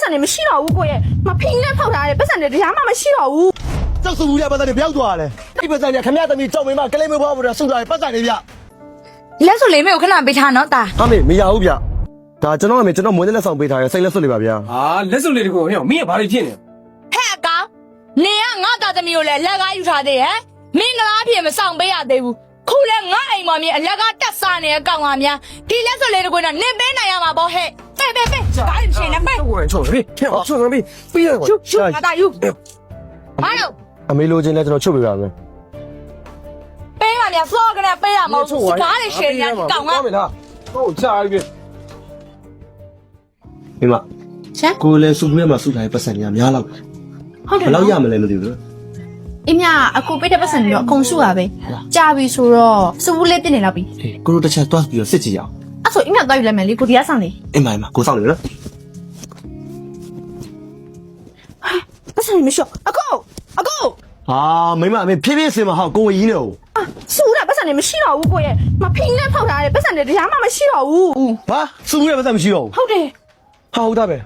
စံနေမရှိတော့ဘူးကိုရဲ့မဖိနဲ့ဖောက်ထားတယ်ပတ်စံနေတရားမှမရှိတော့ဘူးကြောက်စုဘူးရပတ်စံတွေပြောက်သွားတယ်အဲ့ပတ်စံတွေခမရသမီးကြောက်မင်းမကလေးမဖွားဖို့ဆူတာပတ်စံတွေဗျလက်ဆိုလေးမေကိုခဏပေးထားနော်တာဟာမေမရဘူးဗျဒါကျွန်တော်ကျွန်တော်မွေးတဲ့လက်ဆောင်ပေးထားရစိတ်လက်စွပ်လေးပါဗျာဟာလက်စွပ်လေးတကူမင်းကဘာတွေဖြစ်နေဟဲ့အကောင်နေကငါသားသမီးကိုလည်းလက်ကားယူထားသေးဟဲ့မင်္ဂလာဖြစ်မဆောင်ပေးရသေးဘူးခုလဲငါအိမ်မမြင်အလကားတက်စားနေတဲ့အကောင်ကများဒီလက်စွပ်လေးတကူနဲ့နင်ပေးနိုင်ရမှာပေါ့ဟဲ့ပေးဒါမှမရှိနဲ့ပေးချောဘေးချောချောဘေးပြီးရကွာရှုငါသားယူဘာလို့အမေလိုချင်လဲကျွန်တော်ချုပ်ပေးပါမယ်ပေးပါများစောကနေပေးရမဟုတ်ဘူးစကားလေးရှင်းနေကောင်ကဟုတ်လားဟုတ်ချာပြီမိမချက်ကိုလည်းစုထဲမှာစုထားတဲ့ပတ်စံတွေကများတော့ဟုတ်တယ်ဘယ်လောက်ရမလဲမသိဘူးအင်းမြအကူပေးတဲ့ပတ်စံတွေတော့အကုန်စုပါပဲကြာပြီဆိုတော့စဘူးလေးပြစ်နေတော့ပြီအေးကိုတို့တစ်ချက်တွားပြီးတော့စစ်ကြည့်အောင်အဲ့ဆိုအင်းမြသွားယူလိုက်မယ်လေကိုဒီကဆောင်လေအင်းမကိုစောင့်နေနော်ပတ်စံနေမရှိအကူဟာမိမအမေဖြည်းဖြည်းစင်မဟောက်ကိုဝကြီးနေဟုတ်စူးတာပတ်စံနေမရှိတော့ဘူးကိုရဲ့မဖိနဲ့ဖောက်ထားတယ်ပတ်စံတွေတရားမှမရှိတော့ဘူးဘာစုဘူးရပတ်စံမရှိတော့ဘူးဟုတ်တယ်ဟာဟုတ်တာပဲ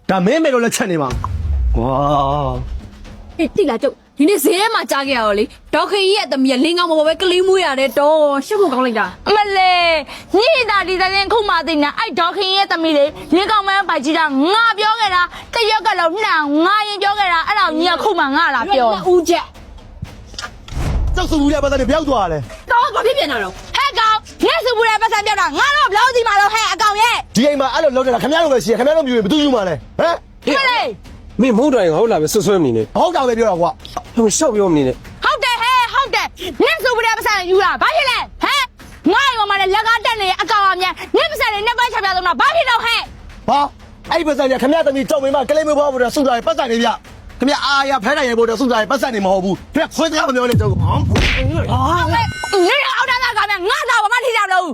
ဒါမင်းမေတော့လက်ချက်နေမှာဝါအေးတိလာကျုပ်ဒီနေ့ဈေးထဲမှာကြားခဲ့ရတော့လေဒေါခင်ကြီးရဲ့သမီးကလင်းကောင်းပေါ်ပဲကလေးမွေးရတယ်တော့ရှက်ဖို့ကောင်းလိုက်တာအမလေးညိတာဒီတိုင်းခုမှသိနေအဲ့ဒေါခင်ရဲ့သမီးလေလင်းကောင်းမန်းပိုက်ကြီးတာငါပြောခဲ့တာတရက်ကလောက်နှံငါရင်ပြောခဲ့တာအဲ့တော့ညီကခုမှငါလာပြောဦးချက်ကြောက်စုဘူးရပတ်စံတွေပြောက်သွားတယ်တော့ဘာဖြစ်ပြန်တာတော့ဟဲ့ကောင်ညက်စုဘူးတဲ့ပတ်စံပြောက်တာငါတော့ဘလို့ဒီမှာတော့ဟဲ့အကောင်ရဲ့ဒီအိမ်မှာအဲ့လိုလောက်တယ်ခမရတို့ပဲရှိရခမရတို့မျိုးဘယ်သူယူမှာလဲဟမ်ဟဲ့လေမင်းမဟုတ်တယ်ဟုတ်လားပဲဆွဆွဲမနေနဲ့ဟုတ်တာပဲပြောတာကွာဟိုရှောက်ပြောမနေနဲ့ဟုတ်တယ်ဟဲ့ဟုတ်တယ်ညက်စုဘူးတဲ့ပတ်စံယူတာဘာဖြစ်လဲဟဲ့ငါရောမနဲ့လက်ကားတက်နေအကောင်အမြန်ညက်ပတ်စံနဲ့နှစ်ပိုင်းချပြသုံးတာဘာဖြစ်တော့ဟဲ့ဘာအဲ့ပတ်စံတွေခမရသမီးကြောက်မင်းမကလေးမဖွားဖို့ဆူတာပတ်စံတွေဗျခမရအာရဖဲနိုင်ရဖို့ဆူတာပတ်စံတွေမဟုတ်ဘူးပြခွေးတရားမပြောနဲ့ကြောက်ဟာနေအောက်တာကမြန်ငါသာဘာမှထိကြမလို့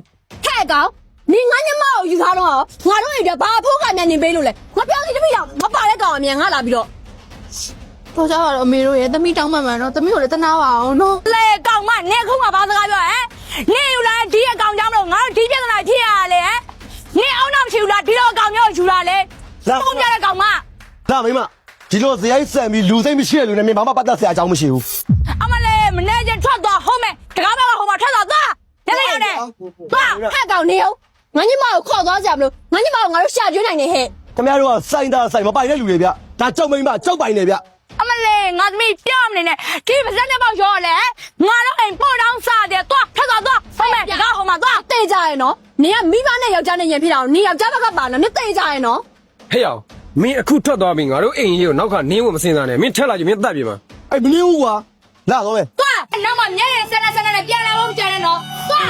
ဟဲ့ကောင်နေငါညမကိုယူထားတော့ငါတို့အိမ်ကဘာဖိုးကမြန်နေပေးလို့လဲငါပြောစီတပိတော့မပါတဲ့ကောင်အမြန်ငါလာပြီးတော့တော့ကြတော့အမေတို့ရဲ့သမီးတောင်းမှန်မှန်တော့သမီးကိုလည်းတနာပါအောင်နော်လေကောင်မနေခုမှဘာစကားပြောဟဲ့နေယူလာဒီအကောင်ကြောင့်မလို့ငါတို့ဒီပြဿနာဖြစ်ရလေဟဲ့နေအောင်တော့မရှိဘူးလားဒီတော့အကောင်မျိုးယူလာလေပုံပြတဲ့ကောင်မလာမိမဒီလိုဇယိုက်ဆန်ပြီးလူစိတ်မရှိတဲ့လူနဲ့မင်းဘာမှပတ်သက်စရာအကြောင်းမရှိဘူးအမလေးမနေချင်းထွက်သွားဟုတ်မယ်တကားဘက်ကဟိုမှာထွက်သွားသွားရလေရတယ်သွားဟဲ့ကောင်နေအောင်ငါညမကိုခေါ်သွားကြမလို့ငါညမကိုငါတို့ရှာကျွေးနိုင်နေဟဲ့ခင်ဗျားတို့ကစိုင်းသားစိုင်းမပိုင်တဲ့လူတွေဗျဒါကြောက်မိမကြောက်ပိုင်နေဗျအမလေးငါသမီးပြောမနေနဲ့ဒီပါဇက်နဲ့ပေါ့ရောလေငါတို့အိမ်ပို့တောင်းစားတယ်သွားထွက်သွားဟုတ်မယ်ငါဟိုမှာသွားတေးကြရဲ့နော်နေကမိဘနဲ့ယောက်ျားနဲ့ရင်ဖြစ်အောင်နေယောက်ျားဘက်ကပါလို့နေတေးကြရဲ့နော်ဟဲ့ရောက်မင်းအခုထွက်သွားပြီငါတို့အိမ်ကြီးကိုနောက်ခါနင်းဖို့မစင်စားနဲ့မင်းထက်လာကြမင်းတက်ပြီမှာအဲ့မနင်းဘူးကွာလာတော့ပဲသွားနောက်မှမျက်ရည်ဆန်းနဲ့ပြန်လာဖို့မကြနဲ့နော်သွား